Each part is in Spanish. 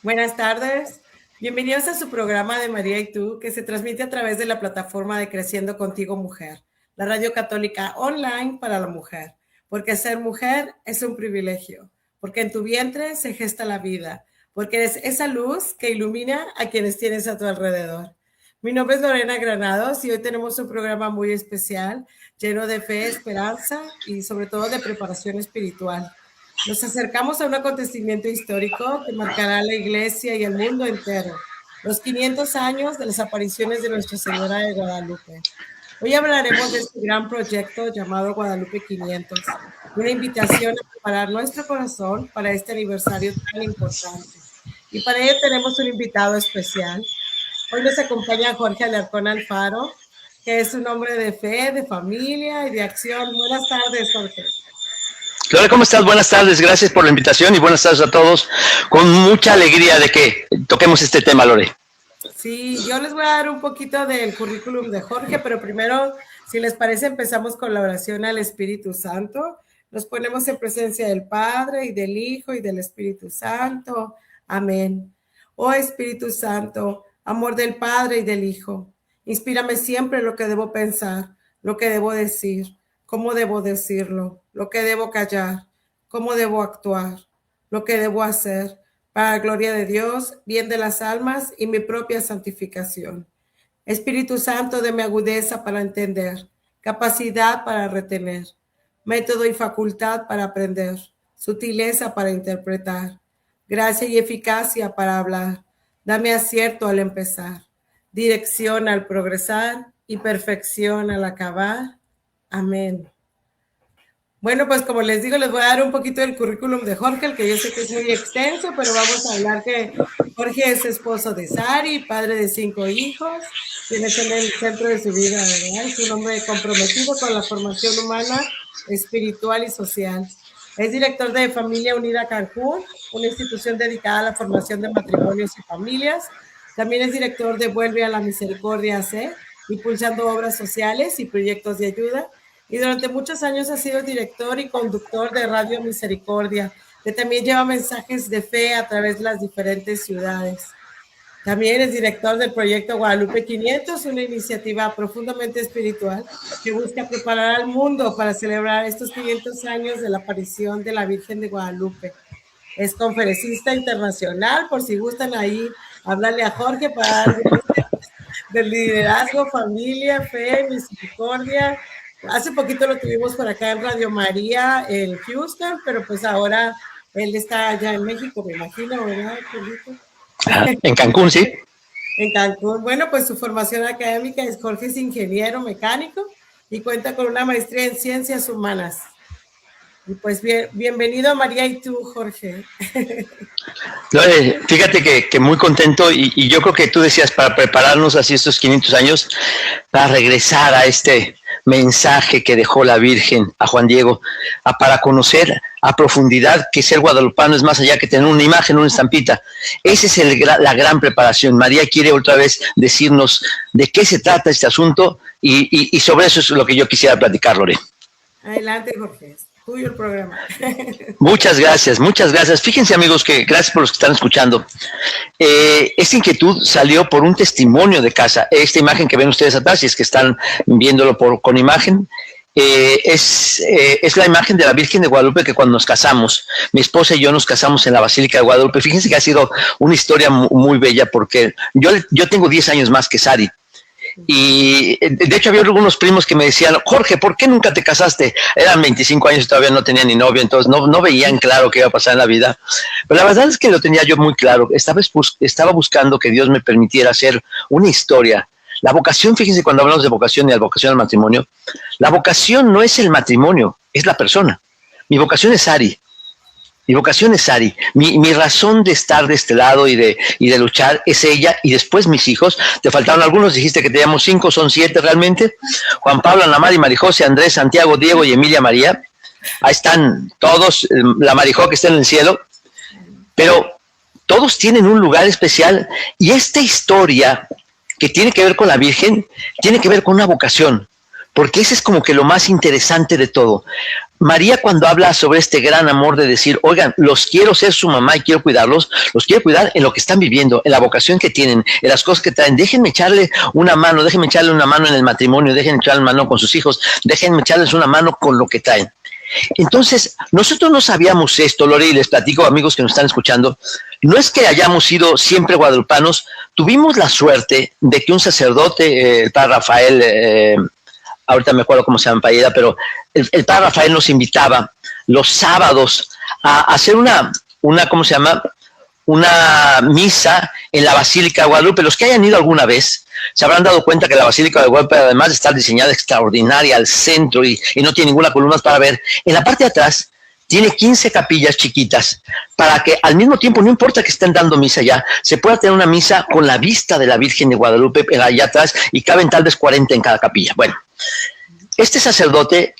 Buenas tardes. Bienvenidos a su programa de María y tú, que se transmite a través de la plataforma de Creciendo Contigo Mujer, la radio católica online para la mujer, porque ser mujer es un privilegio, porque en tu vientre se gesta la vida, porque eres esa luz que ilumina a quienes tienes a tu alrededor. Mi nombre es Lorena Granados y hoy tenemos un programa muy especial, lleno de fe, esperanza y sobre todo de preparación espiritual. Nos acercamos a un acontecimiento histórico que marcará a la Iglesia y al mundo entero, los 500 años de las apariciones de Nuestra Señora de Guadalupe. Hoy hablaremos de este gran proyecto llamado Guadalupe 500, una invitación a preparar nuestro corazón para este aniversario tan importante. Y para ello tenemos un invitado especial. Hoy nos acompaña Jorge Alarcón Alfaro, que es un hombre de fe, de familia y de acción. Buenas tardes, Jorge. Lore, ¿cómo estás? Buenas tardes, gracias por la invitación y buenas tardes a todos. Con mucha alegría de que toquemos este tema, Lore. Sí, yo les voy a dar un poquito del currículum de Jorge, pero primero, si les parece, empezamos con la oración al Espíritu Santo. Nos ponemos en presencia del Padre y del Hijo y del Espíritu Santo. Amén. Oh Espíritu Santo, amor del Padre y del Hijo, inspírame siempre lo que debo pensar, lo que debo decir, cómo debo decirlo, lo que debo callar, cómo debo actuar, lo que debo hacer, para la gloria de Dios, bien de las almas y mi propia santificación. Espíritu Santo, deme agudeza para entender, capacidad para retener, método y facultad para aprender, sutileza para interpretar, gracia y eficacia para hablar. Dame acierto al empezar, dirección al progresar y perfección al acabar. Amén. Bueno, pues como les digo, les voy a dar un poquito del currículum de Jorge, el que yo sé que es muy extenso, pero vamos a hablar que Jorge es esposo de Sari, padre de 5 hijos, quien es en el centro de su vida, ¿verdad? Es un hombre comprometido con la formación humana, espiritual y social. Es director de Familia Unida Cancún, una institución dedicada a la formación de matrimonios y familias. También es director de Vuelve a la Misericordia AC, impulsando obras sociales y proyectos de ayuda. Y durante muchos años ha sido director y conductor de Radio Misericordia, que también lleva mensajes de fe a través de las diferentes ciudades. También es director del proyecto Guadalupe 500, una iniciativa profundamente espiritual que busca preparar al mundo para celebrar estos 500 años de la aparición de la Virgen de Guadalupe. Es conferencista internacional, por si gustan ahí hablarle a Jorge para dar del liderazgo, familia, fe, misericordia. Hace poquito lo tuvimos por acá en Radio María, en Houston, pero pues ahora él está allá en México, me imagino, ¿verdad, Julito? En Cancún, sí. En Cancún. Bueno, pues su formación académica es Jorge es ingeniero mecánico y cuenta con una maestría en ciencias humanas. Y pues bienvenido a María y tú, Jorge. Lore, fíjate que muy contento y yo creo que tú decías para prepararnos así estos 500 años, para regresar a este mensaje que dejó la Virgen a Juan Diego, para conocer a profundidad que ser guadalupano es más allá que tener una imagen, una estampita. Esa es la gran preparación. María quiere otra vez decirnos de qué se trata este asunto y sobre eso es lo que yo quisiera platicar, Lore. Adelante, Jorge. Tuyo el programa. Muchas gracias, muchas gracias. Fíjense, amigos, que gracias por los que están escuchando. Esta inquietud salió por un testimonio de casa. Esta imagen que ven ustedes atrás, si es que están viéndolo con imagen, es la imagen de la Virgen de Guadalupe que cuando nos casamos, mi esposa y yo nos casamos en la Basílica de Guadalupe. Fíjense que ha sido una historia muy bella porque yo tengo 10 años más que Sari. Y de hecho había algunos primos que me decían, Jorge, ¿por qué nunca te casaste? Eran 25 años y todavía no tenía ni novio, entonces no veían claro qué iba a pasar en la vida. Pero la verdad es que lo tenía yo muy claro. Estaba buscando que Dios me permitiera hacer una historia. La vocación, fíjense, cuando hablamos de vocación y de vocación al matrimonio, la vocación no es el matrimonio, es la persona. Mi vocación es Sari. Mi vocación es Sari. Mi razón de estar de este lado y de luchar es ella y después mis hijos. Te faltaron algunos, dijiste que teníamos 5, son 7 realmente. Juan Pablo, Ana Mari, Marijose, Andrés, Santiago, Diego y Emilia María. Ahí están todos, la Marijó que está en el cielo. Pero todos tienen un lugar especial y esta historia que tiene que ver con la Virgen, tiene que ver con una vocación. porque ese es como que lo más interesante de todo. María, cuando habla sobre este gran amor de decir, oigan, los quiero ser su mamá y quiero cuidarlos, los quiero cuidar en lo que están viviendo, en la vocación que tienen, en las cosas que traen, déjenme echarle una mano en el matrimonio, déjenme echarle una mano con sus hijos, déjenme echarles una mano con lo que traen. Entonces, nosotros no sabíamos esto, Lore, y les platico, amigos que nos están escuchando, no es que hayamos sido siempre guadalupanos, tuvimos la suerte de que un sacerdote, el padre Rafael, ahorita me acuerdo cómo se llama Payeda, pero el padre Rafael nos invitaba los sábados a hacer una ¿cómo se llama? Una misa en la Basílica de Guadalupe. Los que hayan ido alguna vez se habrán dado cuenta que la Basílica de Guadalupe, además de estar diseñada extraordinaria al centro y no tiene ninguna columna para ver, en la parte de atrás tiene 15 capillas chiquitas para que al mismo tiempo, no importa que estén dando misa ya, se pueda tener una misa con la vista de la Virgen de Guadalupe allá atrás y caben tal vez 40 en cada capilla. Bueno, este sacerdote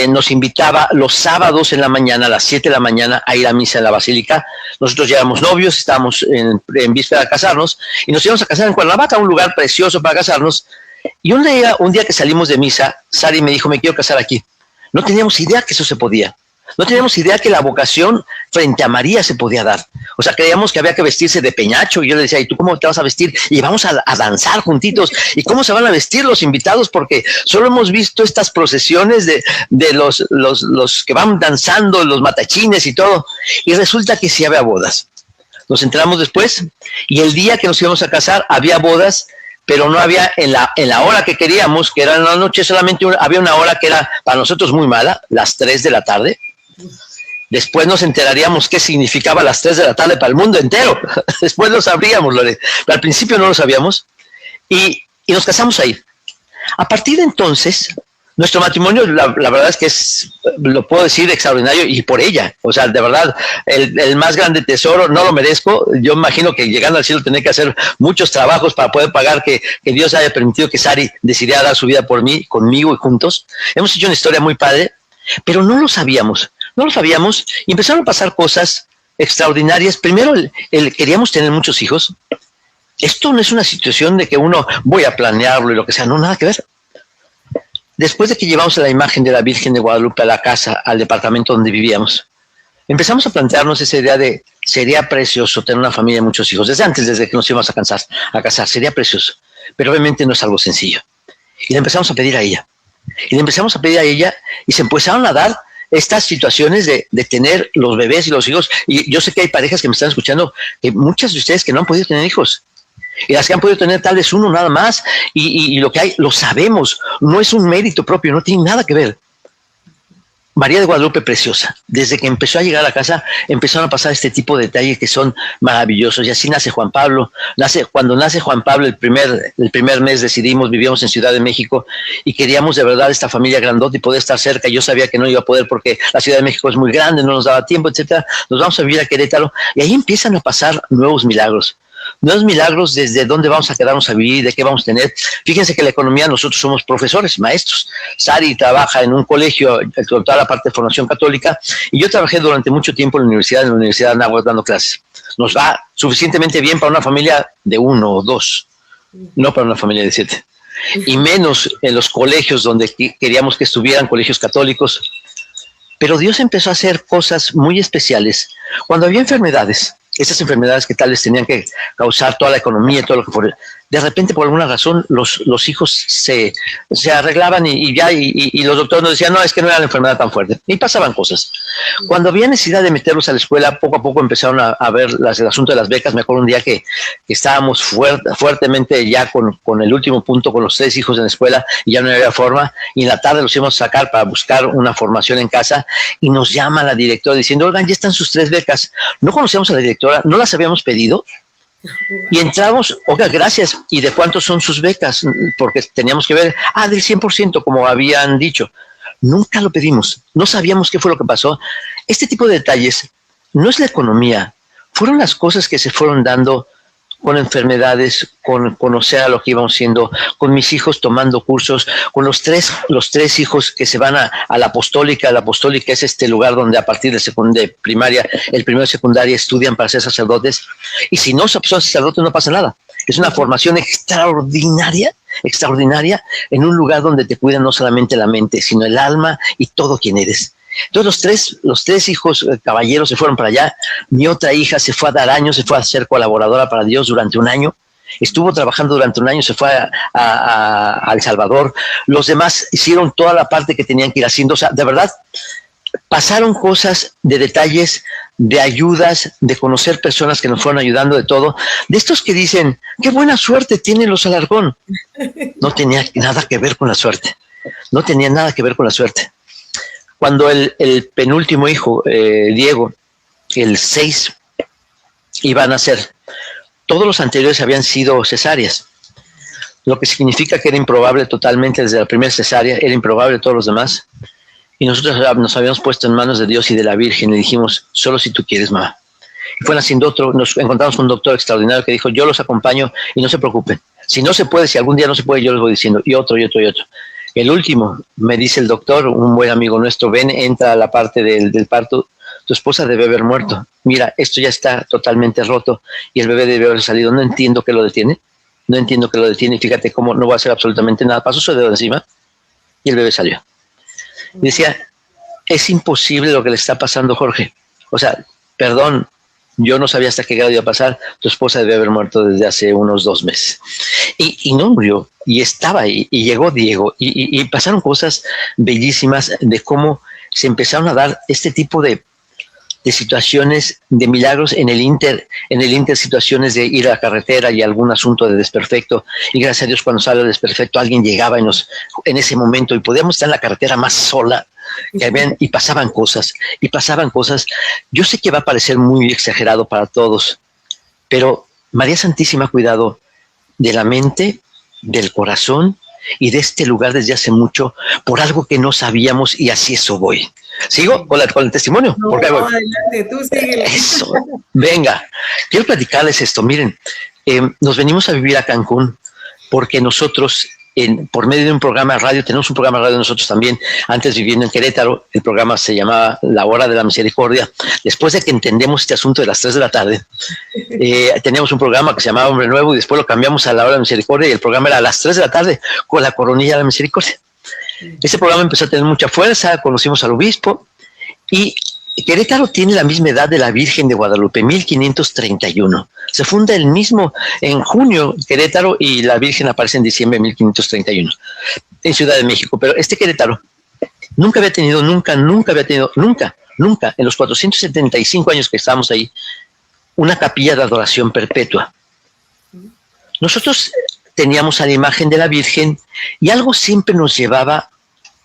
nos invitaba los sábados en la mañana, a las 7 de la mañana, a ir a misa en la Basílica. Nosotros ya éramos novios, estábamos en víspera de casarnos, y nos íbamos a casar en Cuernavaca, un lugar precioso para casarnos. Y un día que salimos de misa, Sari me dijo, me quiero casar aquí. No teníamos idea que eso se podía. No teníamos idea que la vocación frente a María se podía dar. O sea, creíamos que había que vestirse de peñacho. Y yo le decía, ¿y tú cómo te vas a vestir? Y vamos a danzar juntitos. ¿Y cómo se van a vestir los invitados? Porque solo hemos visto estas procesiones de los que van danzando, los matachines y todo. Y resulta que sí había bodas. Nos enteramos después. Y el día que nos íbamos a casar, había bodas, pero no había en la hora que queríamos, que era en la noche, solamente había una hora que era para nosotros muy mala, las 3 de la tarde. Después nos enteraríamos qué significaba las 3 de la tarde para el mundo entero. Después lo sabríamos, Lore. Pero al principio no lo sabíamos. Y nos casamos ahí. A partir de entonces, nuestro matrimonio, la verdad es que lo puedo decir, extraordinario, y por ella. O sea, de verdad, el más grande tesoro, no lo merezco. Yo imagino que llegando al cielo tenía que hacer muchos trabajos para poder pagar que Dios haya permitido que Sari decidiera dar su vida por mí, conmigo y juntos. Hemos hecho una historia muy padre, pero no lo sabíamos. No lo sabíamos y empezaron a pasar cosas extraordinarias. Primero, queríamos tener muchos hijos. Esto no es una situación de que uno voy a planearlo y lo que sea, no, nada que ver. Después de que llevamos la imagen de la Virgen de Guadalupe a la casa, al departamento donde vivíamos, empezamos a plantearnos esa idea de sería precioso tener una familia de muchos hijos. Desde que nos íbamos a casar, sería precioso. Pero obviamente no es algo sencillo. Y le empezamos a pedir a ella. Y se empezaron a dar estas situaciones de tener los bebés y los hijos. Y yo sé que hay parejas que me están escuchando, que muchas de ustedes que no han podido tener hijos. Y las que han podido tener tal vez uno nada más. Y lo que hay, lo sabemos. No es un mérito propio, no tiene nada que ver. María de Guadalupe, preciosa. Desde que empezó a llegar a la casa, empezaron a pasar este tipo de detalles que son maravillosos. Y así nace Juan Pablo. Cuando nace Juan Pablo, el primer mes vivíamos en Ciudad de México y queríamos de verdad esta familia grandota y poder estar cerca. Yo sabía que no iba a poder porque la Ciudad de México es muy grande, no nos daba tiempo, etcétera. Nos vamos a vivir a Querétaro y ahí empiezan a pasar nuevos milagros. Nuevos milagros desde dónde vamos a quedarnos a vivir, de qué vamos a tener. Fíjense que la economía, nosotros somos profesores, maestros. Sari trabaja en un colegio, toda la parte de formación católica, y yo trabajé durante mucho tiempo en la Universidad de Anáhuac dando clases. Nos va suficientemente bien para una familia de 1 o 2, no para una familia de 7. Y menos en los colegios donde queríamos que estuvieran, colegios católicos. Pero Dios empezó a hacer cosas muy especiales cuando había enfermedades. Esas enfermedades que tal vez tenían que causar toda la economía y todo lo que fuera. De repente, por alguna razón, los hijos se arreglaban y los doctores nos decían, no, es que no era la enfermedad tan fuerte. Y pasaban cosas. Cuando había necesidad de meterlos a la escuela, poco a poco empezaron a ver el asunto de las becas. Me acuerdo un día que estábamos fuertemente ya con el último punto, con los 3 hijos en la escuela, y ya no había forma. Y en la tarde los íbamos a sacar para buscar una formación en casa. Y nos llama la directora diciendo, oigan, ya están sus 3 becas. No conocíamos a la directora, no las habíamos pedido. Y entramos, oiga, gracias, ¿y de cuántos son sus becas? Porque teníamos que ver, del 100%, como habían dicho. Nunca lo pedimos, no sabíamos qué fue lo que pasó. Este tipo de detalles no es la economía, fueron las cosas que se fueron dando con enfermedades, con conocer a lo que íbamos siendo, con mis hijos tomando cursos, con los tres hijos que se van a la apostólica. La apostólica es este lugar donde a partir de primaria, el primero de secundaria, estudian para ser sacerdotes. Y si no son sacerdotes no pasa nada. Es una formación extraordinaria extraordinaria en un lugar donde te cuidan no solamente la mente, sino el alma y todo quien eres. Entonces los tres hijos caballeros se fueron para allá. Mi otra hija se fue a dar años, se fue a ser colaboradora para Dios durante un año. Estuvo trabajando durante un año, se fue a El Salvador. Los demás hicieron toda la parte que tenían que ir haciendo. O sea, de verdad, pasaron cosas de detalles, de ayudas, de conocer personas que nos fueron ayudando, de todo. De estos que dicen, qué buena suerte tienen los Alarcón. No tenía nada que ver con la suerte. No tenía nada que ver con la suerte. Cuando el penúltimo hijo, Diego, el 6, iba a nacer, todos los anteriores habían sido cesáreas, lo que significa que era improbable totalmente desde la primera cesárea, era improbable todos los demás. Y nosotros nos habíamos puesto en manos de Dios y de la Virgen y dijimos, solo si tú quieres, mamá. Y fue naciendo otro, nos encontramos con un doctor extraordinario que dijo, yo los acompaño y no se preocupen. Si no se puede, si algún día no se puede, yo les voy diciendo, y otro, y otro, y otro. El último, me dice el doctor, un buen amigo nuestro, ven, entra a la parte del parto, tu esposa debe haber muerto. Mira, esto ya está totalmente roto y el bebé debe haber salido. No entiendo qué lo detiene. No entiendo qué lo detiene. Y fíjate cómo no va a hacer absolutamente nada. Pasó su dedo encima y el bebé salió. Y decía, es imposible lo que le está pasando, Jorge. O sea, perdón, yo no sabía hasta qué grado iba a pasar. Tu esposa debe haber muerto desde hace unos 2 meses. Y no murió. Y estaba ahí. Y llegó Diego. Y pasaron cosas bellísimas de cómo se empezaron a dar este tipo de situaciones, de milagros en el inter situaciones de ir a la carretera y algún asunto de desperfecto, y gracias a Dios cuando sale el desperfecto alguien llegaba en ese momento y podíamos estar en la carretera más sola y pasaban cosas. Yo sé que va a parecer muy exagerado para todos, pero María Santísima ha cuidado de la mente, del corazón y de este lugar desde hace mucho por algo que no sabíamos, y así eso voy. ¿Sigo con el testimonio? No, voy. Adelante, tú síguele. Eso, venga, quiero platicarles esto. Miren, nos venimos a vivir a Cancún porque nosotros, por medio de un programa de radio, tenemos un programa de radio nosotros también, antes viviendo en Querétaro, el programa se llamaba La Hora de la Misericordia. Después de que entendemos este asunto de las 3 de la tarde, teníamos un programa que se llamaba Hombre Nuevo y después lo cambiamos a La Hora de la Misericordia y el programa era a las 3 de la tarde con la coronilla de la misericordia. Ese programa empezó a tener mucha fuerza, conocimos al obispo y Querétaro tiene la misma edad de la Virgen de Guadalupe, 1531. Se funda el mismo en junio Querétaro y la Virgen aparece en diciembre de 1531 en Ciudad de México. Pero este Querétaro nunca había tenido, nunca en los 475 años que estábamos ahí, una capilla de adoración perpetua. Nosotros teníamos a la imagen de la Virgen y algo siempre nos llevaba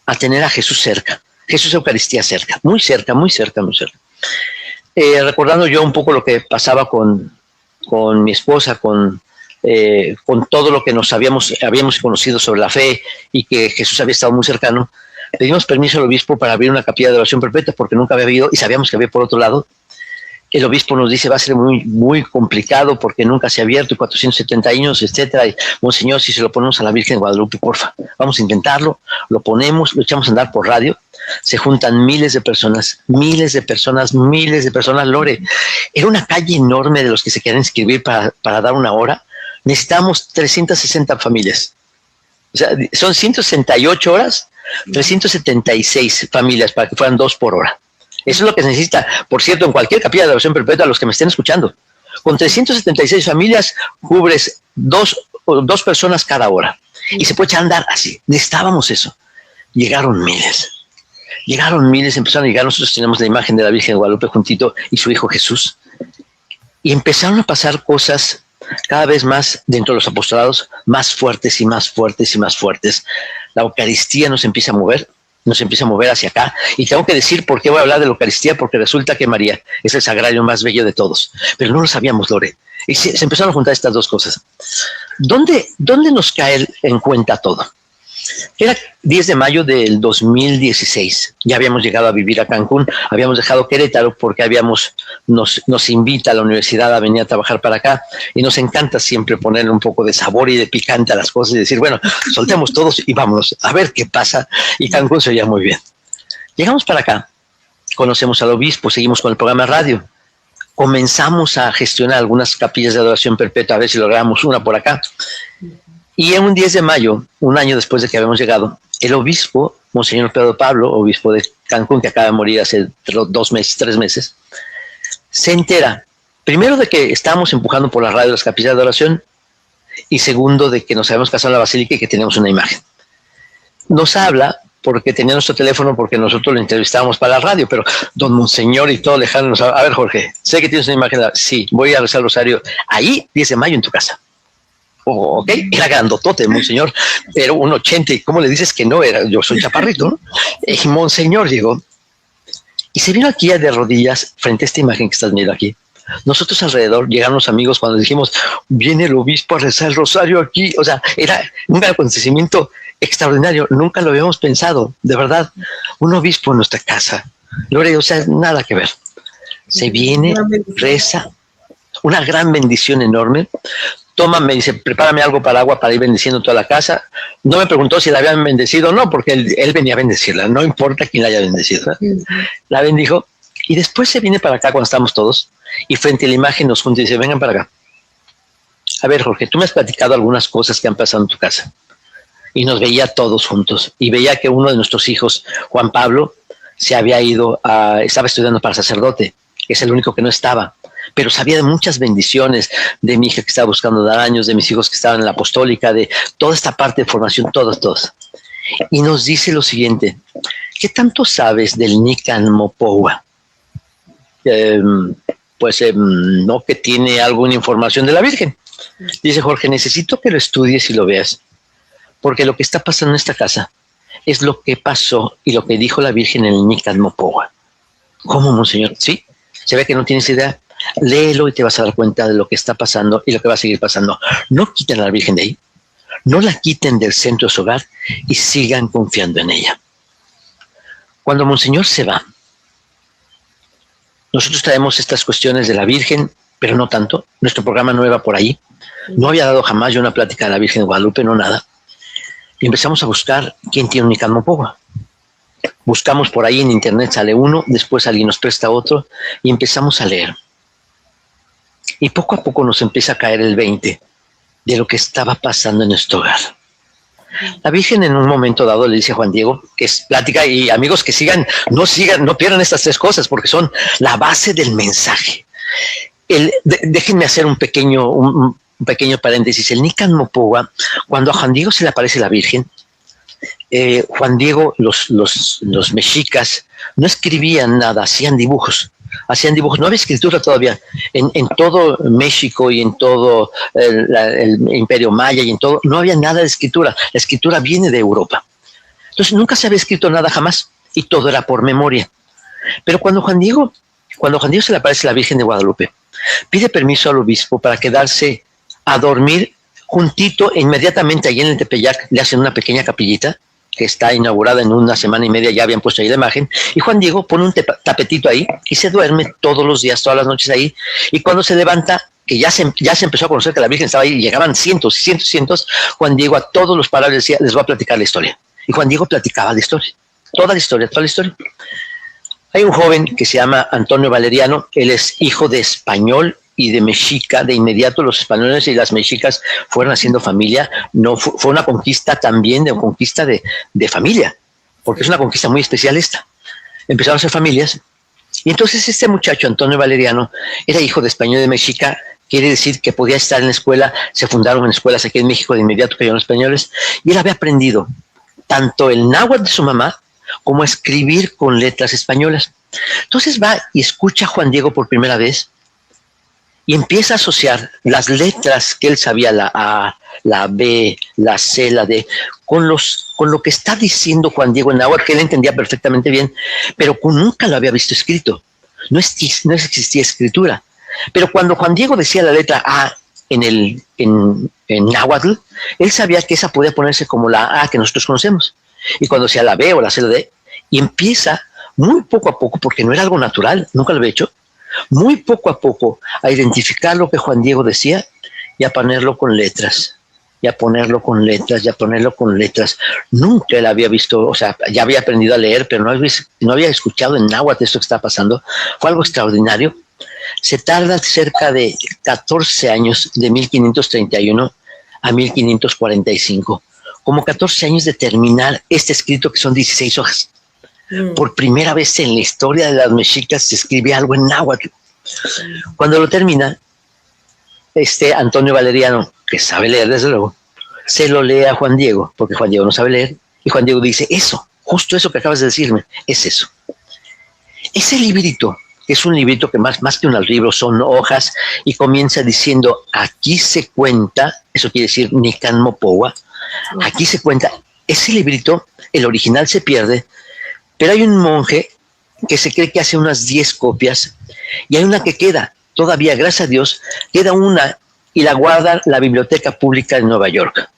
a tener a Jesús cerca. Jesús Eucaristía cerca, muy cerca, muy cerca, muy cerca. Recordando yo un poco lo que pasaba con mi esposa, con todo lo que nos habíamos conocido sobre la fe y que Jesús había estado muy cercano, pedimos permiso al obispo para abrir una capilla de oración perpetua porque nunca había habido y sabíamos que había por otro lado. El obispo nos dice va a ser muy, muy complicado porque nunca se ha abierto, 470 años, etcétera. Y, monseñor, si se lo ponemos a la Virgen de Guadalupe, porfa, vamos a intentarlo, lo ponemos, lo echamos a andar por radio. Se juntan miles de personas, Lore. Era una calle enorme de los que se querían inscribir para dar una hora. Necesitamos 360 familias. O sea, son 168 horas, 376 familias para que fueran 2 por hora. Eso es lo que se necesita, por cierto, en cualquier capilla de oración perpetua, a los que me estén escuchando. Con 376 familias cubres dos personas cada hora. Y se puede echar a andar así. Necesitábamos eso. Llegaron miles, empezaron a llegar. Nosotros tenemos la imagen de la Virgen de Guadalupe juntito y su hijo Jesús. Y empezaron a pasar cosas cada vez más dentro de los apostolados, más fuertes y más fuertes y más fuertes. La Eucaristía nos empieza a mover hacia acá. Y tengo que decir por qué voy a hablar de la Eucaristía, porque resulta que María es el sagrario más bello de todos. Pero no lo sabíamos, Lore. Y se empezaron a juntar estas dos cosas. ¿Dónde nos cae en cuenta todo? Era 10 de mayo del 2016. Ya habíamos llegado a vivir a Cancún. Habíamos dejado Querétaro porque nos invita a la universidad a venir a trabajar para acá. Y nos encanta siempre ponerle un poco de sabor y de picante a las cosas y decir, bueno, soltemos todos y vámonos a ver qué pasa. Y Cancún se oía muy bien. Llegamos para acá. Conocemos al obispo. Seguimos con el programa de radio. Comenzamos a gestionar algunas capillas de adoración perpetua. A ver si logramos una por acá. Y en un 10 de mayo, un año después de que habíamos llegado, el obispo, Monseñor Pedro Pablo, obispo de Cancún, que acaba de morir hace 2 meses, 3 meses, se entera, primero, de que estábamos empujando por la radio de las capillas de oración, y segundo, de que nos habíamos casado en la basílica y que teníamos una imagen. Nos habla porque tenía nuestro teléfono, porque nosotros lo entrevistábamos para la radio, pero don Monseñor y todo lejano nos habla. A ver, Jorge, sé que tienes una imagen. Sí, voy a rezar el rosario ahí, 10 de mayo en tu casa. Oh, ok, era grandotote, Monseñor, pero un 80, ¿y cómo le dices que no? Yo soy chaparrito, ¿no? Y Monseñor llegó y se vino aquí de rodillas frente a esta imagen que estás viendo aquí. Nosotros alrededor llegaron los amigos cuando dijimos, viene el obispo a rezar el rosario aquí. O sea, era un acontecimiento extraordinario, nunca lo habíamos pensado, de verdad. Un obispo en nuestra casa, Lore, o sea, nada que ver. Se viene, reza, una gran bendición enorme. Toma, me dice, prepárame algo para agua para ir bendiciendo toda la casa. No me preguntó si la habían bendecido o no, porque él venía a bendecirla, no importa quién la haya bendecido. La bendijo y después se viene para acá cuando estamos todos y frente a la imagen nos junta y dice, vengan para acá. A ver, Jorge, tú me has platicado algunas cosas que han pasado en tu casa. Y nos veía todos juntos y veía que uno de nuestros hijos, Juan Pablo, se había ido, estaba estudiando para sacerdote, que es el único que no estaba, pero sabía de muchas bendiciones, de mi hija que estaba buscando dar años, de mis hijos que estaban en la apostólica, de toda esta parte de formación, todos. Y nos dice lo siguiente, ¿qué tanto sabes del Nican Mopoua? No, que tiene alguna información de la Virgen. Dice Jorge, necesito que lo estudies y lo veas, porque lo que está pasando en esta casa es lo que pasó y lo que dijo la Virgen en el Nican Mopoua. ¿Cómo, Monseñor? Sí, se ve que no tienes idea. Léelo y te vas a dar cuenta de lo que está pasando y lo que va a seguir pasando. No quiten a la Virgen de ahí, no la quiten del centro de su hogar y sigan confiando en ella. Cuando Monseñor se va, nosotros traemos estas cuestiones de la Virgen, pero no tanto. Nuestro programa no iba por ahí. No había dado jamás yo una plática de la Virgen de Guadalupe, no nada. Y empezamos a buscar quién tiene un Nican Mopoua. Buscamos por ahí en internet, sale uno, después alguien nos presta otro y empezamos a leer. Y poco a poco nos empieza a caer el 20 de lo que estaba pasando en nuestro hogar. La Virgen en un momento dado le dice a Juan Diego, que es plática, y amigos que sigan, no pierdan estas 3 cosas porque son la base del mensaje. Déjenme hacer un pequeño paréntesis. El Nican Mopoua, cuando a Juan Diego se le aparece la Virgen, Juan Diego, los mexicas, no escribían nada, hacían dibujos, no había escritura todavía, en todo México y en todo el Imperio Maya y en todo, no había nada de escritura, la escritura viene de Europa. Entonces nunca se había escrito nada jamás, y todo era por memoria. Pero cuando a Juan Diego se le aparece la Virgen de Guadalupe, pide permiso al obispo para quedarse a dormir juntito, inmediatamente allí en el Tepeyac le hacen una pequeña capillita que está inaugurada en 1 semana y media, ya habían puesto ahí la imagen, y Juan Diego pone un tapetito ahí y se duerme todos los días, todas las noches ahí, y cuando se levanta, que ya se empezó a conocer que la Virgen estaba ahí, y llegaban cientos, Juan Diego a todos los parados decía, les voy a platicar la historia, y Juan Diego platicaba la historia, toda la historia. Hay un joven que se llama Antonio Valeriano, él es hijo de español y de mexica. De inmediato los españoles y las mexicas fueron haciendo familia. No fue una conquista también, de conquista de familia, porque es una conquista muy especial esta. Empezaron a hacer familias, y entonces este muchacho Antonio Valeriano era hijo de español y de mexica. Quiere decir que podía estar en la escuela. Se fundaron en escuelas aquí en México, de inmediato cayeron españoles, y él había aprendido tanto el náhuatl de su mamá como escribir con letras españolas. Entonces va y escucha a Juan Diego por primera vez y empieza a asociar las letras que él sabía, la A, la B, la C, la D, con lo que está diciendo Juan Diego en náhuatl, que él entendía perfectamente bien, pero nunca lo había visto escrito. No existía escritura. Pero cuando Juan Diego decía la letra A en náhuatl, él sabía que esa podía ponerse como la A que nosotros conocemos. Y cuando sea la B o la C, la D, y empieza muy poco a poco, porque no era algo natural, nunca lo había hecho, muy poco a poco a identificar lo que Juan Diego decía y a ponerlo con letras, Nunca él había visto, o sea, ya había aprendido a leer, pero no había escuchado en náhuatl esto que estaba pasando. Fue algo extraordinario. Se tarda cerca de 14 años, de 1531 a 1545. Como 14 años de terminar este escrito, que son 16 hojas. Por primera vez en la historia de las mexicas se escribe algo en náhuatl. Cuando lo termina, Antonio Valeriano, que sabe leer desde luego, se lo lee a Juan Diego, porque Juan Diego no sabe leer, y Juan Diego dice, eso, justo eso que acabas de decirme, es eso. Ese librito, que es un librito que más que un libro son hojas, y comienza diciendo, aquí se cuenta, eso quiere decir Nican Mopowa, aquí se cuenta, ese librito, el original se pierde, pero hay un monje que se cree que hace unas 10 copias, y hay una que queda, todavía, gracias a Dios, queda una, y la guarda la Biblioteca Pública de Nueva York.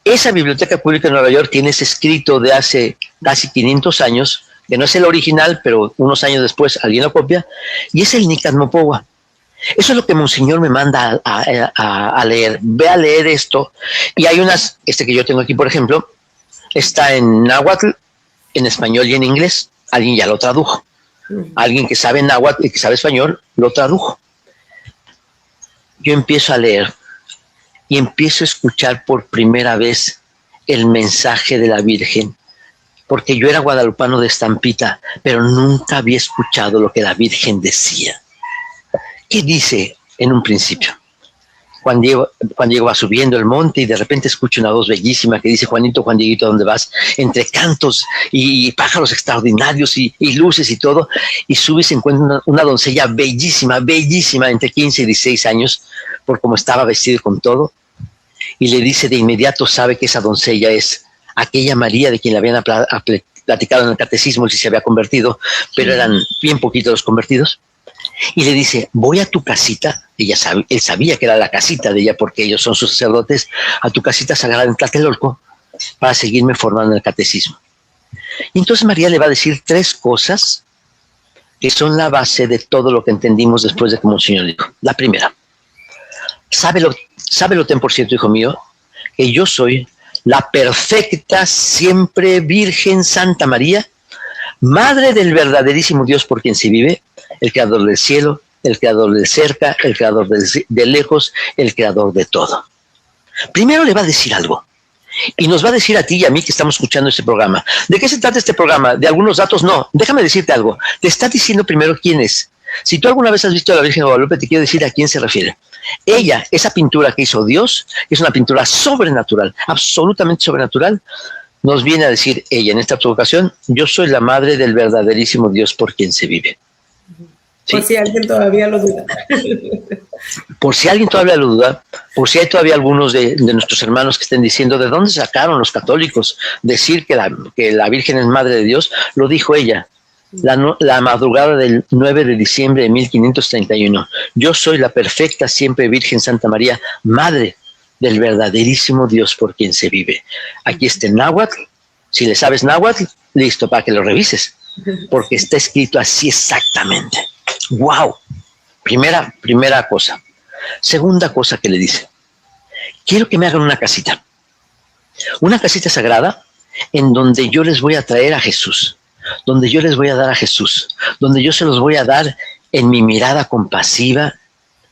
Esa Biblioteca Pública de Nueva York tiene ese escrito de hace casi 500 años, que no es el original, pero unos años después alguien lo copia, y es el Nican Mopowa. Eso es lo que Monseñor me manda a leer. Ve a leer esto, y hay unas, que yo tengo aquí, por ejemplo, está en náhuatl, en español y en inglés. Alguien ya lo tradujo. Alguien que sabe náhuatl y que sabe español lo tradujo. Yo empiezo a leer y empiezo a escuchar por primera vez el mensaje de la Virgen, porque yo era guadalupano de estampita, pero nunca había escuchado lo que la Virgen decía. ¿Qué dice en un principio? Juan Diego va subiendo el monte y de repente escucha una voz bellísima que dice, Juanito, Juan Dieguito, ¿dónde vas? Entre cantos y pájaros extraordinarios y luces y todo, y sube y se encuentra una doncella bellísima, bellísima, entre 15 y 16 años, por cómo estaba vestido con todo, y le dice de inmediato, sabe que esa doncella es aquella María de quien le habían platicado en el catecismo, si se había convertido, pero eran bien poquitos los convertidos. Y le dice, voy a tu casita, él sabía que era la casita de ella porque ellos son sus sacerdotes, a tu casita sagrada en Tlatelolco para seguirme formando en el catecismo. Y entonces María le va a decir 3 cosas que son la base de todo lo que entendimos después de que Monseñor dijo. La primera, sábelo ten por cierto, hijo mío, que yo soy la perfecta, siempre Virgen Santa María, Madre del verdaderísimo Dios por quien se vive, el creador del cielo, el creador del cerca, el creador del lejos, el creador de todo. Primero le va a decir algo, y nos va a decir a ti y a mí que estamos escuchando este programa. ¿De qué se trata este programa? ¿De algunos datos? No, déjame decirte algo. Te está diciendo primero quién es. Si tú alguna vez has visto a la Virgen de Guadalupe, te quiero decir a quién se refiere. Ella, esa pintura que hizo Dios, es una pintura sobrenatural, absolutamente sobrenatural. Nos viene a decir ella en esta ocasión, yo soy la madre del verdaderísimo Dios por quien se vive. ¿Sí? Por si alguien todavía lo duda. Por si alguien todavía lo duda, por si hay todavía algunos de nuestros hermanos que estén diciendo, ¿de dónde sacaron los católicos decir que la Virgen es madre de Dios? Lo dijo ella, la madrugada del 9 de diciembre de 1531. Yo soy la perfecta, siempre Virgen Santa María, madre del verdaderísimo Dios por quien se vive. Aquí está en náhuatl. Si le sabes náhuatl, listo, para que lo revises, porque está escrito así exactamente. ¡Wow! Primera cosa. Segunda cosa que le dice, quiero que me hagan una casita sagrada en donde yo les voy a traer a Jesús, donde yo les voy a dar a Jesús, donde yo se los voy a dar en mi mirada compasiva,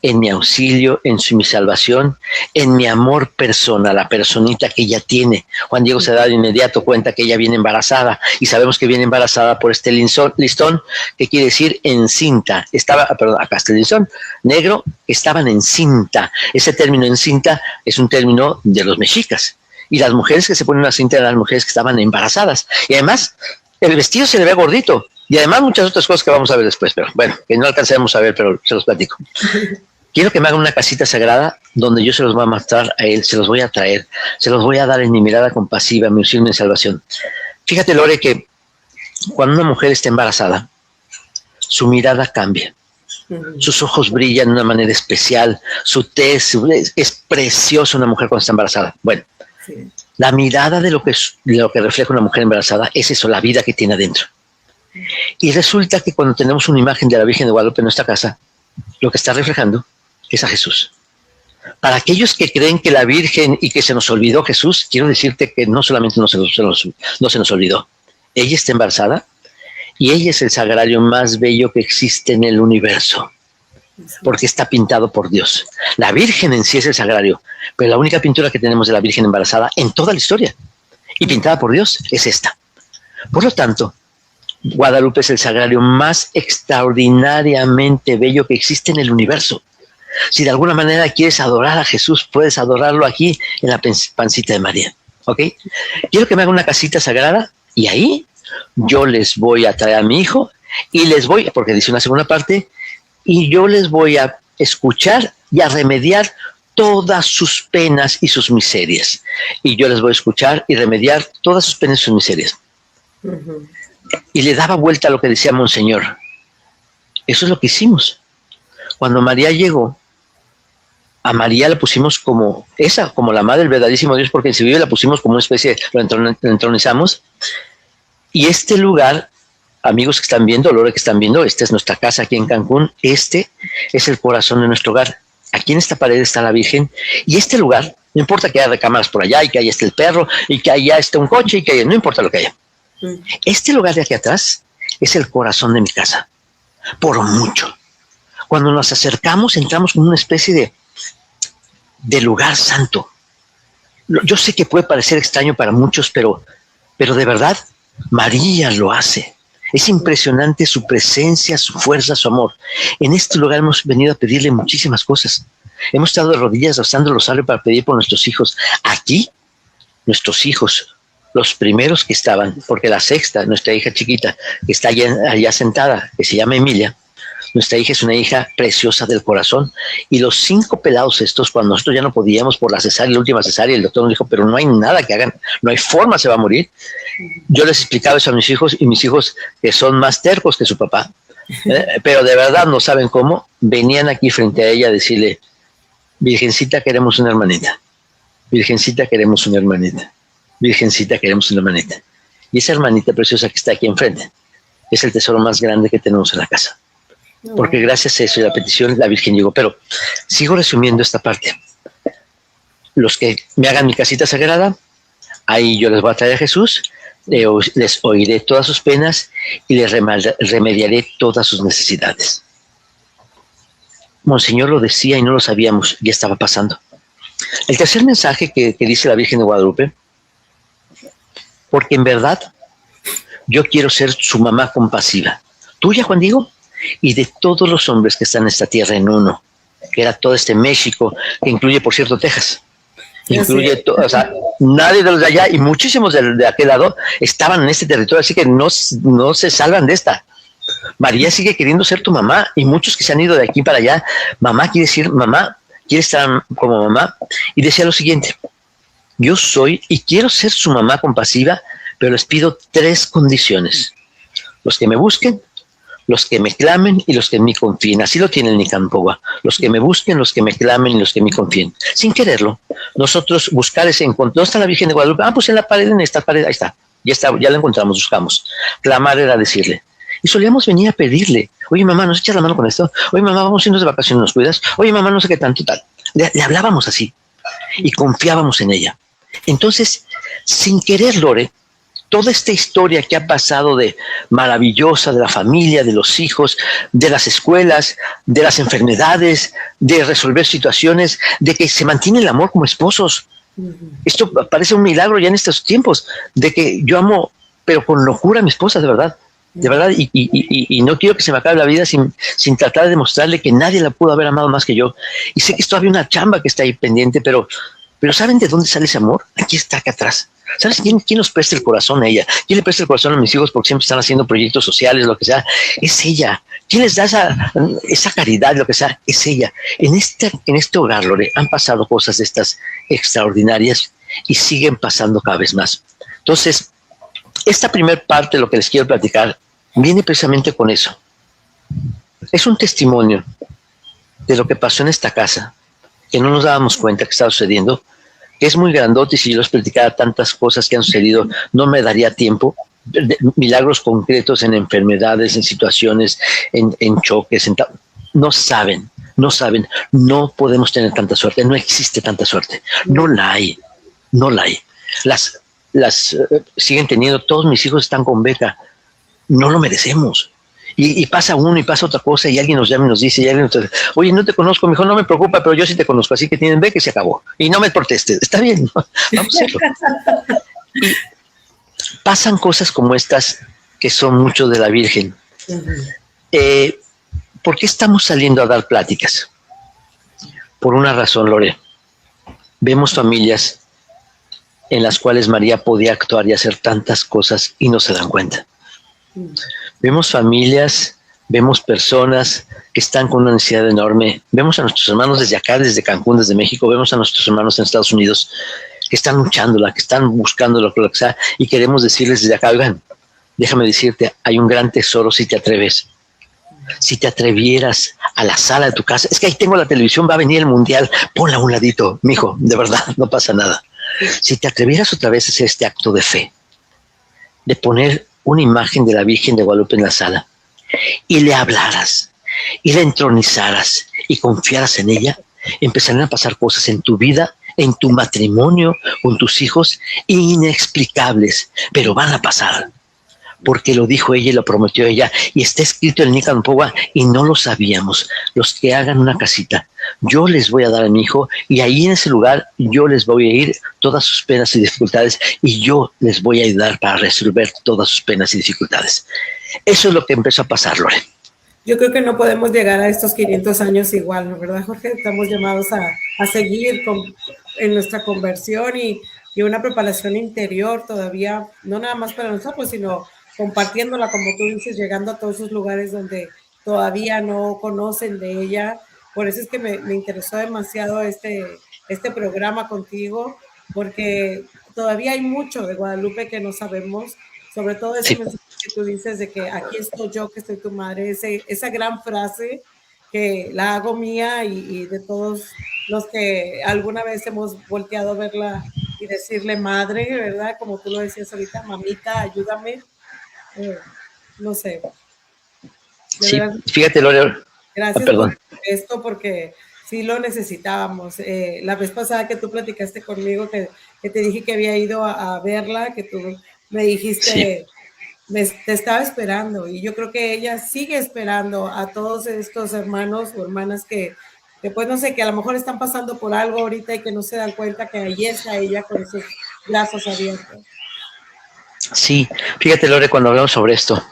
en mi auxilio, mi salvación, en mi amor persona, la personita que ella tiene. Juan Diego se da de inmediato cuenta que ella viene embarazada, y sabemos que viene embarazada por este listón, que quiere decir encinta. Acá está el listón negro, estaban encinta. Ese término encinta es un término de los mexicas, y las mujeres que se ponen una cinta eran las mujeres que estaban embarazadas, y además el vestido se le ve gordito, y además muchas otras cosas que vamos a ver después, pero bueno, que no alcanzaremos a ver, pero se los platico. Quiero que me hagan una casita sagrada donde yo se los voy a mostrar a él, se los voy a traer, se los voy a dar en mi mirada compasiva, mi auxilio, mi salvación. Fíjate, Lore, que cuando una mujer está embarazada, su mirada cambia. Sus ojos brillan de una manera especial, su tez, es preciosa una mujer cuando está embarazada. Bueno, sí. La mirada de lo que refleja una mujer embarazada es eso, la vida que tiene adentro. Y resulta que cuando tenemos una imagen de la Virgen de Guadalupe en nuestra casa, lo que está reflejando es a Jesús. Para aquellos que creen que la Virgen y que se nos olvidó Jesús, quiero decirte que no solamente no se nos olvidó, ella está embarazada y ella es el sagrario más bello que existe en el universo. porque está pintado por Dios. La Virgen en sí es el sagrario, pero la única pintura que tenemos de la Virgen embarazada en toda la historia y pintada por Dios es esta. Por lo tanto, Guadalupe es el sagrario más extraordinariamente bello que existe en el universo. Si de alguna manera quieres adorar a Jesús, puedes adorarlo aquí en la pancita de María. ¿Ok? Quiero que me haga una casita sagrada y ahí yo les voy a traer a mi hijo y les voy, porque dice una segunda parte, y yo les voy a escuchar y a remediar todas sus penas y sus miserias. Y yo les voy a escuchar y remediar todas sus penas y sus miserias. Y le daba vuelta a lo que decía Monseñor. Eso es lo que hicimos. Cuando María llegó, a María la pusimos como esa, como la madre del verdaderísimo Dios, porque en Sevilla la pusimos como una especie, lo entronizamos. Y este lugar, amigos que están viendo, Lore que están viendo, esta es nuestra casa aquí en Cancún, este es el corazón de nuestro hogar. Aquí en esta pared está la Virgen, y este lugar, no importa que haya recámaras por allá, y que ahí esté el perro, y que allá esté un coche, y que haya, no importa lo que haya. Este lugar de aquí atrás es el corazón de mi casa, por mucho. Cuando nos acercamos, entramos con una especie de lugar santo. Yo sé que puede parecer extraño para muchos, pero de verdad, María lo hace. Es impresionante su presencia, su fuerza, su amor. En este lugar hemos venido a pedirle muchísimas cosas. Hemos estado de rodillas rezando el rosario para pedir por nuestros hijos. Aquí, nuestros hijos, los primeros que estaban, porque la sexta, nuestra hija chiquita, que está allá sentada, que se llama Emilia, nuestra hija es una hija preciosa del corazón. Y los 5 pelados estos, cuando nosotros ya no podíamos por la cesárea, la última cesárea, el doctor nos dijo, pero no hay nada que hagan, no hay forma, se va a morir. Yo les explicaba eso a mis hijos, y mis hijos, que son más tercos que su papá, pero de verdad no saben cómo, venían aquí frente a ella a decirle, Virgencita, queremos una hermanita. Virgencita, queremos una hermanita. Virgencita, queremos una hermanita. Y esa hermanita preciosa que está aquí enfrente es el tesoro más grande que tenemos en la casa. Porque gracias a eso y a la petición, la Virgen llegó. Pero sigo resumiendo esta parte. Los que me hagan mi casita sagrada, ahí yo les voy a traer a Jesús, les oiré todas sus penas y les remediaré todas sus necesidades. Monseñor lo decía y no lo sabíamos, ya estaba pasando. El tercer mensaje que dice la Virgen de Guadalupe, porque en verdad yo quiero ser su mamá compasiva, tuya, Juan Diego, y de todos los hombres que están en esta tierra en uno, que era todo este México, que incluye, por cierto, Texas. Incluye todo, o sea, nadie de los de allá y muchísimos de aquel lado estaban en este territorio, así que no se salvan de esta. María sigue queriendo ser tu mamá, y muchos que se han ido de aquí para allá, mamá quiere decir mamá, quiere estar como mamá, y decía lo siguiente: yo soy y quiero ser su mamá compasiva, pero les pido 3 condiciones: los que me busquen, los que me clamen y los que en mí confíen. Así lo tiene el Nicanpoa: los que me busquen, los que me clamen y los que en mí confíen. Sin quererlo, nosotros buscar ese encuentro. ¿Dónde está la Virgen de Guadalupe? Pues en la pared, en esta pared, ahí está, ya la encontramos, buscamos. Clamar era decirle. Y solíamos venir a pedirle: oye, mamá, ¿nos echas la mano con esto? Oye, mamá, vamos a irnos de vacaciones, ¿nos cuidas? Oye, mamá, no sé qué tanto, tal. Le hablábamos así y confiábamos en ella. Entonces, sin querer, Lore, toda esta historia que ha pasado de maravillosa, de la familia, de los hijos, de las escuelas, de las enfermedades, de resolver situaciones, de que se mantiene el amor como esposos. Esto parece un milagro ya en estos tiempos, de que yo amo, pero con locura, a mi esposa, de verdad, y no quiero que se me acabe la vida sin tratar de demostrarle que nadie la pudo haber amado más que yo. Y sé que es todavía una chamba que está ahí pendiente, pero ¿saben de dónde sale ese amor? Aquí está, acá atrás. ¿Sabes quién nos presta el corazón a ella? ¿Quién le presta el corazón a mis hijos porque siempre están haciendo proyectos sociales, lo que sea? Es ella. ¿Quién les da esa caridad, lo que sea? Es ella. En este hogar, Lore, han pasado cosas de estas extraordinarias y siguen pasando cada vez más. Entonces, esta primer parte de lo que les quiero platicar viene precisamente con eso. Es un testimonio de lo que pasó en esta casa, que no nos dábamos cuenta que estaba sucediendo, que es muy grandote, y si yo les platicara tantas cosas que han sucedido, no me daría tiempo. Milagros concretos en enfermedades, en situaciones, en choques, no saben, no podemos tener tanta suerte, no existe tanta suerte, no la hay. Las siguen teniendo, todos mis hijos están con beca, no lo merecemos. Y pasa uno y pasa otra cosa y alguien nos llama y nos dice, y alguien nos dice, oye, no te conozco, mijo, no me preocupa, pero yo sí te conozco, así que ve que se acabó. Y no me protestes, está bien, ¿no? Vamos a hacerlo. Y pasan cosas como estas que son mucho de la Virgen. ¿Por qué estamos saliendo a dar pláticas? Por una razón, Lore. Vemos familias en las cuales María podía actuar y hacer tantas cosas y no se dan cuenta. Vemos familias, vemos personas que están con una necesidad enorme. Vemos a nuestros hermanos desde acá, desde Cancún, desde México. Vemos a nuestros hermanos en Estados Unidos que están luchándola, que están buscando lo que sea. Y queremos decirles desde acá, oigan, déjame decirte, hay un gran tesoro si te atreves. Si te atrevieras a la sala de tu casa, es que ahí tengo la televisión, va a venir el mundial, ponla a un ladito, mijo, de verdad, no pasa nada. Si te atrevieras otra vez a hacer este acto de fe, de poner una imagen de la Virgen de Guadalupe en la sala, y le hablaras, y la entronizaras, y confiaras en ella, empezarán a pasar cosas en tu vida, en tu matrimonio, con tus hijos, inexplicables, pero van a pasar. Porque lo dijo ella y lo prometió ella, y está escrito en Nican Powa, y no lo sabíamos. Los que hagan una casita, yo les voy a dar a mi hijo, y ahí en ese lugar yo les voy a ir todas sus penas y dificultades, y yo les voy a ayudar para resolver todas sus penas y dificultades. Eso es lo que empezó a pasar, Lore. Yo creo que no podemos llegar a estos 500 años igual, ¿verdad, Jorge? Estamos llamados a seguir en nuestra conversión y una preparación interior todavía, no nada más para nosotros, sino compartiéndola, como tú dices, llegando a todos esos lugares donde todavía no conocen de ella. Por eso es que me interesó demasiado este programa contigo, porque todavía hay mucho de Guadalupe que no sabemos, sobre todo ese mensaje que tú dices de que aquí estoy yo, que estoy tu madre, esa gran frase que la hago mía y de todos los que alguna vez hemos volteado a verla y decirle madre, ¿verdad? Como tú lo decías ahorita, mamita, ayúdame. No sé. Sí, fíjate, Lore. Gracias por esto, porque sí lo necesitábamos. La vez pasada que tú platicaste conmigo, que te dije que había ido a verla, que tú me dijiste, te estaba esperando, y yo creo que ella sigue esperando a todos estos hermanos o hermanas que pues no sé, que a lo mejor están pasando por algo ahorita y que no se dan cuenta que ahí está ella con esos brazos abiertos. Sí, fíjate, Lore, cuando hablamos sobre esto,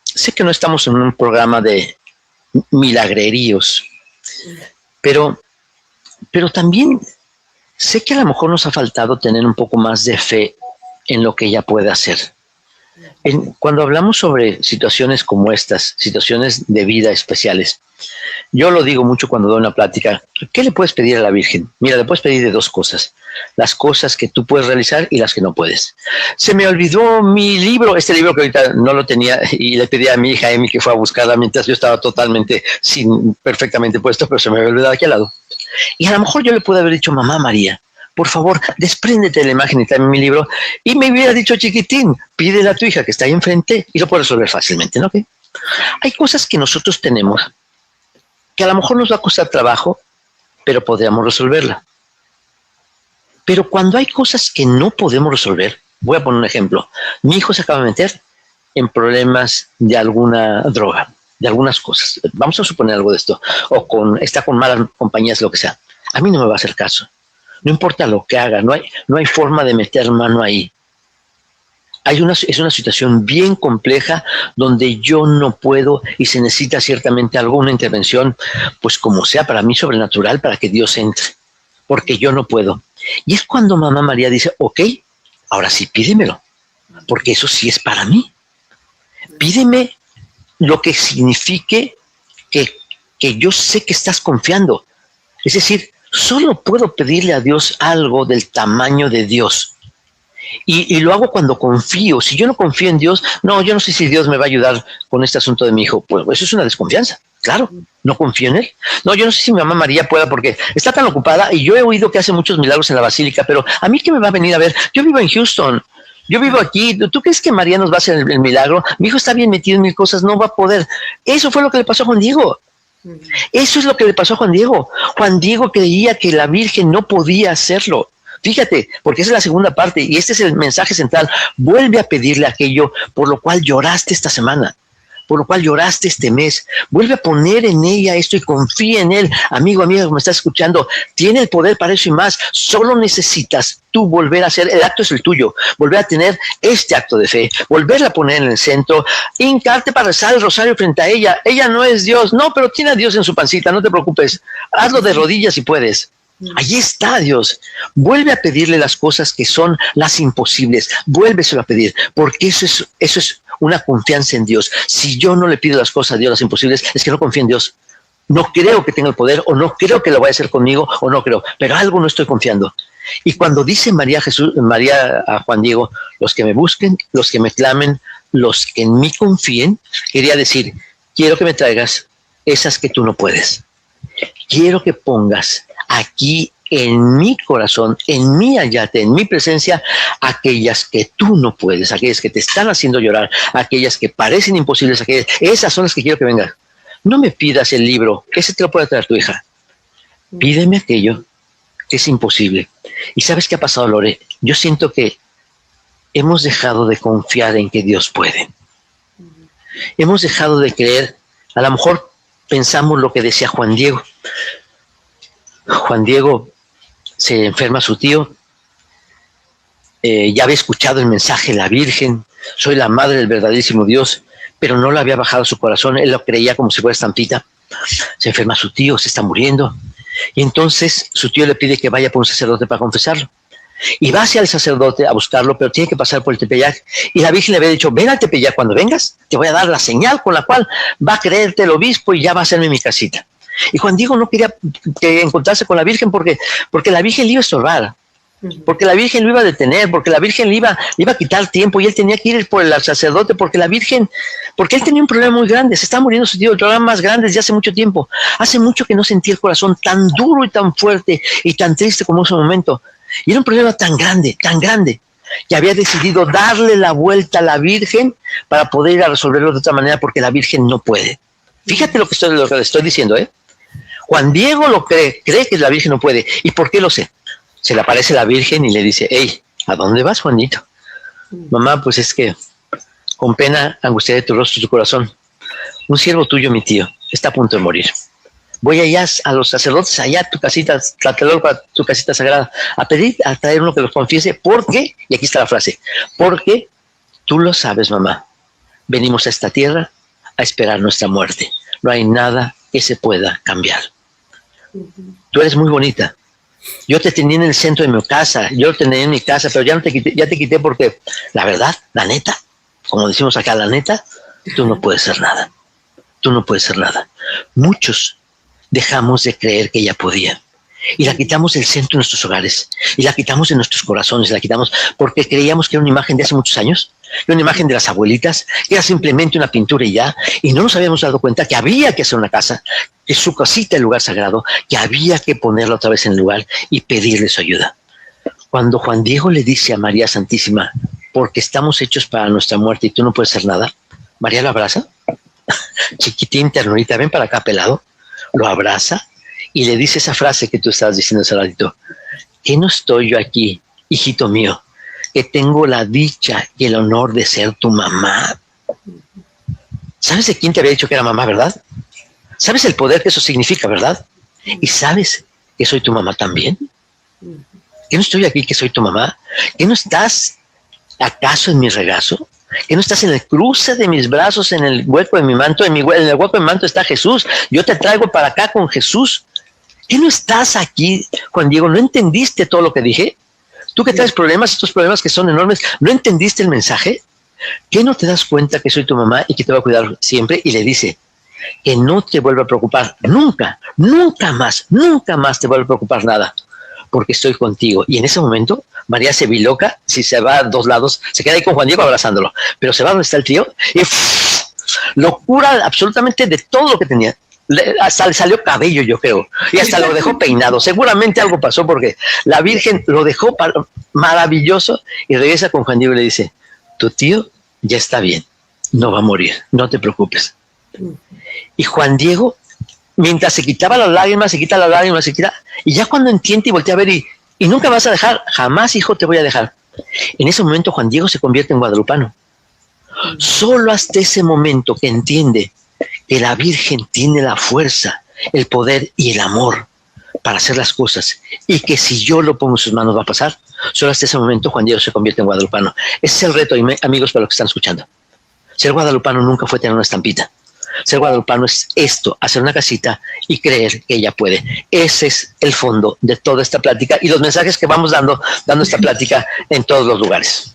sé que no estamos en un programa de milagreríos, pero también sé que a lo mejor nos ha faltado tener un poco más de fe en lo que ella puede hacer. Cuando hablamos sobre situaciones como estas, situaciones de vida especiales, yo lo digo mucho cuando doy una plática. ¿Qué le puedes pedir a la Virgen? Mira, le puedes pedir de dos cosas. Las cosas que tú puedes realizar y las que no puedes. Se me olvidó mi libro, este libro que ahorita no lo tenía, y le pedí a mi hija Emi que fue a buscarla mientras yo estaba totalmente perfectamente puesto, pero se me había olvidado aquí al lado. Y a lo mejor yo le pude haber dicho, mamá María, por favor, despréndete de la imagen y tráeme mi libro. Y me hubiera dicho, chiquitín, pídele a tu hija que está ahí enfrente y lo puede resolver fácilmente, ¿no? ¿Okay? Hay cosas que nosotros tenemos que a lo mejor nos va a costar trabajo, pero podríamos resolverla. Pero cuando hay cosas que no podemos resolver, voy a poner un ejemplo. Mi hijo se acaba de meter en problemas de alguna droga, de algunas cosas. Vamos a suponer algo de esto. O está con malas compañías, lo que sea. A mí no me va a hacer caso. No importa lo que haga, no hay forma de meter mano ahí. Es una situación bien compleja donde yo no puedo y se necesita ciertamente alguna intervención, pues como sea, para mí sobrenatural, para que Dios entre, porque yo no puedo. Y es cuando mamá María dice, ok, ahora sí pídemelo, porque eso sí es para mí. Pídeme lo que signifique que yo sé que estás confiando. Es decir, solo puedo pedirle a Dios algo del tamaño de Dios. Y lo hago cuando confío. Si yo no confío en Dios, yo no sé si Dios me va a ayudar con este asunto de mi hijo. Pues eso es una desconfianza. Claro, no confío en él. No, yo no sé si mi mamá María pueda porque está tan ocupada y yo he oído que hace muchos milagros en la basílica, pero a mí ¿qué me va a venir a ver? Yo vivo en Houston. Yo vivo aquí. ¿Tú crees que María nos va a hacer el milagro? Mi hijo está bien metido en mil cosas, no va a poder. Eso fue lo que le pasó a Juan Diego. Eso es lo que le pasó a Juan Diego. Juan Diego creía que la Virgen no podía hacerlo. Fíjate, porque esa es la segunda parte y este es el mensaje central. Vuelve a pedirle aquello por lo cual lloraste esta semana. por lo cual lloraste este mes. Vuelve a poner en ella esto y confía en Él. Amigo, amiga, que me estás escuchando, tiene el poder para eso y más. Solo necesitas tú volver a hacer, el acto es el tuyo, volver a tener este acto de fe, volverla a poner en el centro, hincarte para rezar el rosario frente a ella. Ella no es Dios, no, pero tiene a Dios en su pancita, no te preocupes. Hazlo de rodillas si puedes. Allí está Dios. Vuelve a pedirle las cosas que son las imposibles. Vuélveselo a pedir, porque eso es una confianza en Dios. Si yo no le pido las cosas a Dios, las imposibles, es que no confío en Dios. No creo que tenga el poder, o no creo que lo vaya a hacer conmigo, o no creo, pero algo no estoy confiando. Y cuando dice María a Juan Diego, los que me busquen, los que me clamen, los que en mí confíen, quería decir, quiero que me traigas esas que tú no puedes. Quiero que pongas aquí en mi corazón, en mi ayate, en mi presencia, aquellas que tú no puedes, aquellas que te están haciendo llorar, aquellas que parecen imposibles, esas son las que quiero que vengan. No me pidas el libro, ese te lo puede traer tu hija. Pídeme aquello que es imposible. ¿Y sabes qué ha pasado, Lore? Yo siento que hemos dejado de confiar en que Dios puede. Hemos dejado de creer, a lo mejor pensamos lo que decía Juan Diego. Juan Diego se enferma su tío, ya había escuchado el mensaje de la Virgen, soy la madre del verdaderísimo Dios, pero no le había bajado su corazón, él lo creía como si fuera estampita. Se enferma su tío, se está muriendo, y entonces su tío le pide que vaya por un sacerdote para confesarlo. Y va hacia el sacerdote a buscarlo, pero tiene que pasar por el Tepeyac. Y la Virgen le había dicho, ven al Tepeyac cuando vengas, te voy a dar la señal con la cual va a creerte el obispo y ya va a hacerme mi casita. Y Juan Diego no quería encontrarse con la Virgen porque la Virgen le iba a estorbar, porque la Virgen lo iba a detener, porque la Virgen le iba a quitar tiempo y él tenía que ir por el sacerdote, porque él tenía un problema muy grande, se está muriendo su tío, el problema más grande desde hace mucho tiempo. Hace mucho que no sentía el corazón tan duro y tan fuerte y tan triste como en ese momento. Y era un problema tan grande, que había decidido darle la vuelta a la Virgen para poder ir a resolverlo de otra manera, porque la Virgen no puede. Fíjate lo que le estoy diciendo, ¿eh? Juan Diego lo cree que la Virgen no puede. ¿Y por qué lo sé? Se le aparece la Virgen y le dice, hey, ¿a dónde vas, Juanito? Mamá, pues es que con pena angustia de tu rostro y tu corazón, un siervo tuyo, mi tío, está a punto de morir. Voy allá a los sacerdotes, allá a tu casita, para tu casita sagrada, a traer uno que los confiese, porque, y aquí está la frase, porque tú lo sabes, mamá, venimos a esta tierra a esperar nuestra muerte. No hay nada que se pueda cambiar. Tú eres muy bonita. Yo te tenía en el centro de mi casa, yo te tenía en mi casa, pero ya te quité porque, la verdad, la neta, como decimos acá, la neta, tú no puedes ser nada. Tú no puedes ser nada. Muchos dejamos de creer que ella podía. Y la quitamos del centro de nuestros hogares, y la quitamos de nuestros corazones, la quitamos porque creíamos que era una imagen de hace muchos años, una imagen de las abuelitas, que era simplemente una pintura y ya, y no nos habíamos dado cuenta que había que hacer una casa, que su casita, el lugar sagrado, que había que ponerla otra vez en el lugar y pedirle su ayuda. Cuando Juan Diego le dice a María Santísima, porque estamos hechos para nuestra muerte y tú no puedes hacer nada, María lo abraza, chiquitín, ternurita, ven para acá, pelado, lo abraza, y le dice esa frase que tú estabas diciendo hace ratito, que no estoy yo aquí, hijito mío, que tengo la dicha y el honor de ser tu mamá. ¿Sabes de quién te había dicho que era mamá, verdad? ¿Sabes el poder que eso significa, verdad? ¿Y sabes que soy tu mamá también? ¿Que no estoy aquí, que soy tu mamá? ¿Que no estás acaso en mi regazo? ¿Que no estás en el cruce de mis brazos, en el hueco de mi manto? En el hueco de mi manto está Jesús. Yo te traigo para acá con Jesús. ¿Qué no estás aquí, Juan Diego? ¿No entendiste todo lo que dije? Tú que traes problemas, estos problemas que son enormes, ¿no entendiste el mensaje? ¿Qué no te das cuenta que soy tu mamá y que te voy a cuidar siempre? Y le dice que no te vuelva a preocupar nunca, nunca más te vuelva a preocupar nada, porque estoy contigo. Y en ese momento María se biloca, si se va a dos lados, se queda ahí con Juan Diego abrazándolo, pero se va donde está el tío y lo cura absolutamente de todo lo que tenía. Hasta le salió cabello, yo creo, y hasta lo dejó peinado. Seguramente algo pasó porque la Virgen lo dejó maravilloso y regresa con Juan Diego y le dice, tu tío ya está bien, no va a morir, no te preocupes. Y Juan Diego, mientras se quitaba las lágrimas, y ya cuando entiende y voltea a ver y nunca vas a dejar, jamás, hijo, te voy a dejar. En ese momento Juan Diego se convierte en guadalupano. Solo hasta ese momento que entiende que la Virgen tiene la fuerza, el poder y el amor para hacer las cosas, y que si yo lo pongo en sus manos va a pasar, solo hasta ese momento Juan Diego se convierte en guadalupano. Ese es el reto, amigos, para los que están escuchando. Ser guadalupano nunca fue tener una estampita. Ser guadalupano es esto, hacer una casita y creer que ella puede. Ese es el fondo de toda esta plática y los mensajes que vamos dando esta plática en todos los lugares.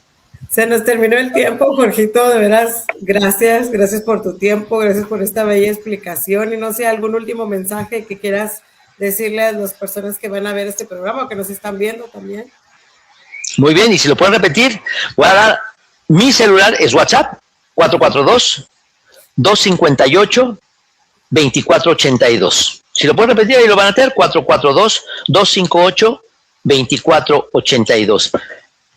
Se nos terminó el tiempo, Jorgito, de veras, gracias por tu tiempo, gracias por esta bella explicación y no sé, algún último mensaje que quieras decirle a las personas que van a ver este programa o que nos están viendo también. Muy bien, y si lo pueden repetir, voy a dar, mi celular es WhatsApp, 442-258-2482. Si lo pueden repetir, ahí lo van a tener, 442-258-2482.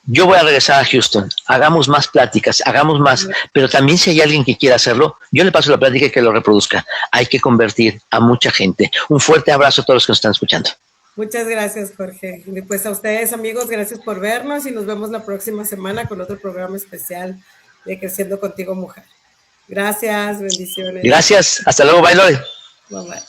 Yo voy a regresar a Houston, hagamos más pláticas, hagamos más, pero también si hay alguien que quiera hacerlo, yo le paso la plática y que lo reproduzca. Hay que convertir a mucha gente. Un fuerte abrazo a todos los que nos están escuchando. Muchas gracias, Jorge. Y pues a ustedes, amigos, gracias por vernos y nos vemos la próxima semana con otro programa especial de Creciendo Contigo, Mujer. Gracias, bendiciones. Gracias, hasta luego, bye. Bye, bye.